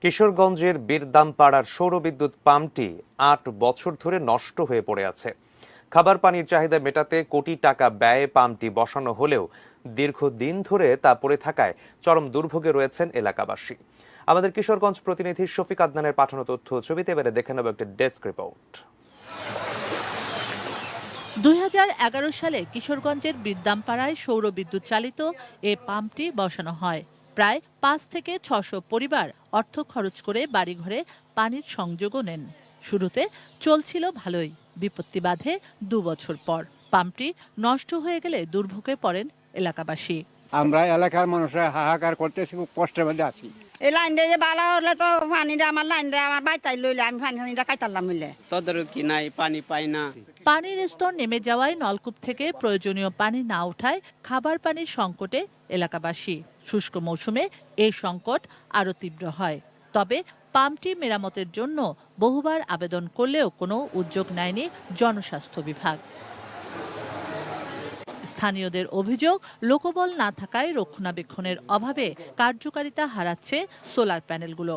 কিশোরগঞ্জের বীরদামপাড়ার সৌরবিদ্যুৎ পাম্পটি ৮ বছর ধরে নষ্ট হয়ে পড়ে আছে। খাবার পানির চাহিদা মেটাতে কোটি টাকা ব্যয়ে পাম্পটি বসানো হলেও দীর্ঘদিন ধরে তা পড়ে থাকায় চরম দুর্ভোগে রয়েছেন এলাকাবাসী। আমাদের কিশোরগঞ্জ প্রতিনিধি শফিক আদনানের পাঠানো তথ্য ছবিতে এবারে দেখে নেব একটা ডেস্ক রিপোর্ট। ২০১১ সালে কিশোরগঞ্জের বীরদামপাড়ায় সৌরবিদ্যুৎ চালিত এ পাম্পটি বসানো হয়। প্রায় ৫ থেকে ৬০০ পরিবার অর্থ খরচ করে বাড়িঘরে পানির সংযোগও নেন। শুরুতে চলছিল ভালোই, বিপত্তি বাধে ২ বছর পর। পাম্পটি নষ্ট হয়ে গেলে দুর্ভোগে পড়েন এলাকাবাসী। আমরা এলাকার মানুষরা হাহাকার করতেছি, খুব কষ্টের মধ্যে আছি। এই লাইন দিয়ে বালা হলে তো পানিটা আমার লাইন দিয়ে আমার বাইতাই লইলে আমি পানিটা খাইতাম মিলে তদারকি নাই, পানি পাই না। পানির স্তর নেমে যাওয়ায় নলকূপ থেকে প্রয়োজনীয় পানি না ওঠায় খাবার পানির সংকটে এলাকাবাসী। শুষ্ক মৌসুমে এই সংকট আরো তীব্র হয়। তবে পাম্পটি মেরামতের জন্য বহুবার আবেদন করলেও কোনো উদ্যোগ নেয়নি জনস্বাস্থ্য বিভাগ। স্থানীয়দের অভিযোগ, লোকবল না থাকায় রক্ষণাবেক্ষণের অভাবে কার্যকারিতা হারাচ্ছে সোলার প্যানেলগুলো।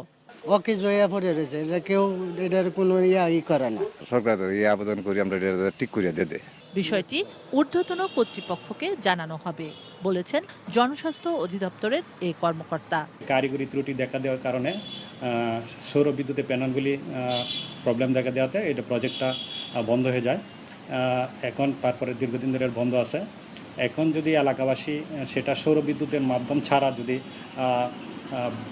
ওকে জয়া পড়ে রয়েছে, এটা কেউ এটার কোনো ই করে না। সরকার আবেদন করি আমরা ঠিক করে দেবে। বিষয়টি ঊর্ধ্বতন কর্তৃপক্ষকে জানানো হবে বলেছেন জনস্বাস্থ্য অধিদপ্তরের এই কর্মকর্তা। কারিগরি ত্রুটি দেখা দেওয়ার কারণে সৌর বিদ্যুতের প্যানেলগুলি প্রবলেম দেখা দেওয়াতে এটা প্রজেক্টটা বন্ধ হয়ে যায়। এখন তারপরে দীর্ঘদিন ধরে বন্ধ আছে। এখন যদি এলাকাবাসী সেটা সৌর বিদ্যুতের মাধ্যম ছাড়া যদি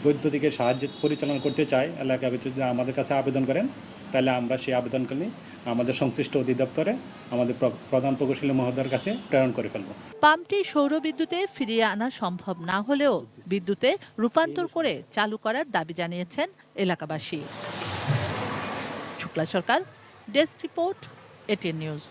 বৈদ্যুতিকের সাহায্যে পরিচালনা করতে চায়, এলাকাবাসী যদি আমাদের কাছে আবেদন করেন, তাহলে আমরা সেই আবেদনগুলি আমাদের সংশ্লিষ্ট অধিদপ্তরে আমাদের প্রধান প্রকৌশলী মহোদয়ের কাছে প্রেরণ করে ফেলব। পাম্পটি সৌর বিদ্যুতে ফিরিয়ে আনা সম্ভব না হলেও বিদ্যুতে রূপান্তর করে চালু করার দাবি জানিয়েছেন এলাকাবাসী। শুক্লা সরকার, ডেস্ক রিপোর্ট, এটিএন নিউজ।